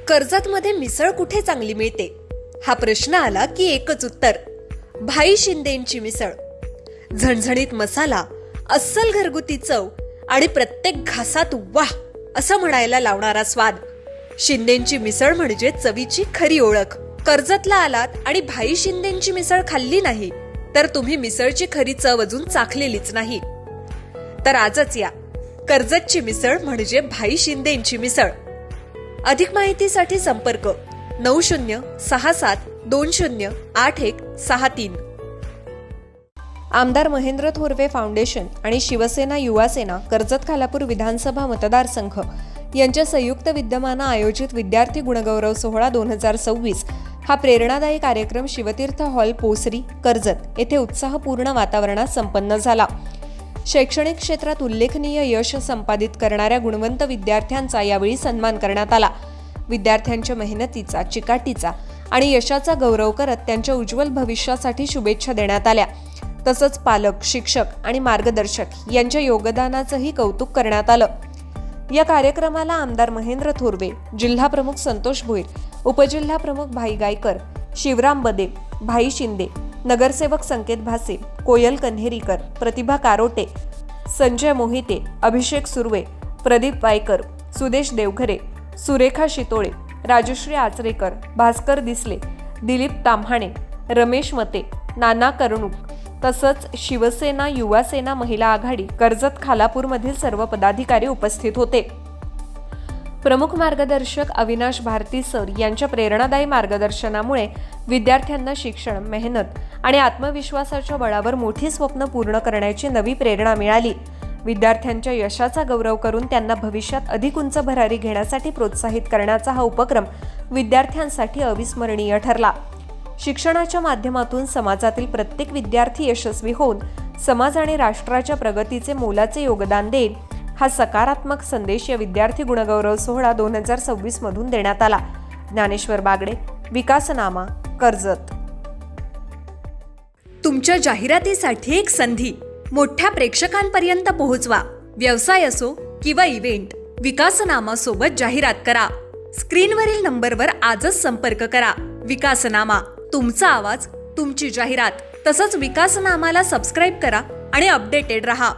कर्जतमध्ये मिसळ कुठे चांगली मिळते हा प्रश्न आला की एकच उत्तर, भाई शिंदेंची मिसळ. झणझणीत मसाला, अस्सल घरगुती चव आणि प्रत्येक घासात वाह असं म्हणायला लावणारा स्वाद. शिंदेंची मिसळ म्हणजे चवीची खरी ओळख. कर्जतला आलात आणि भाई शिंदेंची मिसळ खाल्ली नाही तर तुम्ही मिसळची खरी चव अजून चाखलेलीच नाही. तर आजच या, कर्जतची मिसळ म्हणजे भाई शिंदेंची मिसळ. अधिक माहितीसाठी संपर्क 9067208163. आमदार महेंद्र थोरवे फाउंडेशन आणि शिवसेना युवा सेना कर्जत खालापूर विधानसभा मतदारसंघ यांच्या संयुक्त विद्यमानं आयोजित विद्यार्थी गुणगौरव सोहळा 2026 हा प्रेरणादायी कार्यक्रम शिवतीर्थ हॉल पोसरी कर्जत येथे उत्साहपूर्ण वातावरणात संपन्न झाला. शैक्षणिक क्षेत्रात उल्लेखनीय यश संपादित करणाऱ्या गुणवंत विद्यार्थ्यांचा यावेळी सन्मान करण्यात आला. विद्यार्थ्यांच्या मेहनतीचा, चिकाटीचा आणि यशाचा गौरव करत त्यांच्या उज्ज्वल भविष्यासाठी शुभेच्छा देण्यात आल्या. तसंच पालक, शिक्षक आणि मार्गदर्शक यांच्या योगदानाचंही कौतुक करण्यात आलं. या कार्यक्रमाला आमदार महेंद्र थोरवे, जिल्हा प्रमुख संतोष भोईर, उपजिल्हा प्रमुख भाई गायकर, शिवराम बदे, भाई शिंदे, नगरसेवक संकेत भासे, कोयल कन्हेरीकर, प्रतिभा कारोटे, संजय मोहिते, अभिषेक सुर्वे, प्रदीप वायकर, सुदेश देवघरे, सुरेखा शितोळे, राजश्री आचरेकर, भास्कर दिसले, दिलीप ताम्हाणे, रमेश मते, नाना कर्णूक तसंच शिवसेना युवा सेना महिला आघाडी कर्जत खालापूरमधील सर्व पदाधिकारी उपस्थित होते. प्रमुख मार्गदर्शक अविनाश भारती सर यांच्या प्रेरणादायी मार्गदर्शनामुळे विद्यार्थ्यांना शिक्षण, मेहनत आणि आत्मविश्वासाच्या बळावर मोठी स्वप्न पूर्ण करण्याची नवी प्रेरणा मिळाली. विद्यार्थ्यांच्या यशाचा गौरव करून त्यांना भविष्यात अधिक उंच भरारी घेण्यासाठी प्रोत्साहित करण्याचा हा उपक्रम विद्यार्थ्यांसाठी अविस्मरणीय ठरला. शिक्षणाच्या माध्यमातून समाजातील प्रत्येक विद्यार्थी यशस्वी होऊन समाज आणि राष्ट्राच्या प्रगतीचे मोलाचे योगदान देईल हा सकारात्मक संदेश या विद्यार्थी गुणगौरव सोहळा 2026 मधून देण्यात आला. ज्ञानेश्वर बागडे, विकासनामा, कर्जत. तुमच्या जाहिरातीसाठी एक संधी मोठ्या प्रेक्षकांपर्यंत पोहोचवा. व्यवसाय असो किंवा इव्हेंट, विकासनामा सोबत जाहिरात करा. स्क्रीनवरील नंबरवर आजच संपर्क करा. विकासनामा, तुमचा आवाज, तुमची जाहिरात. तसंच विकासनामाला सबस्क्राईब करा आणि अपडेटेड रहा.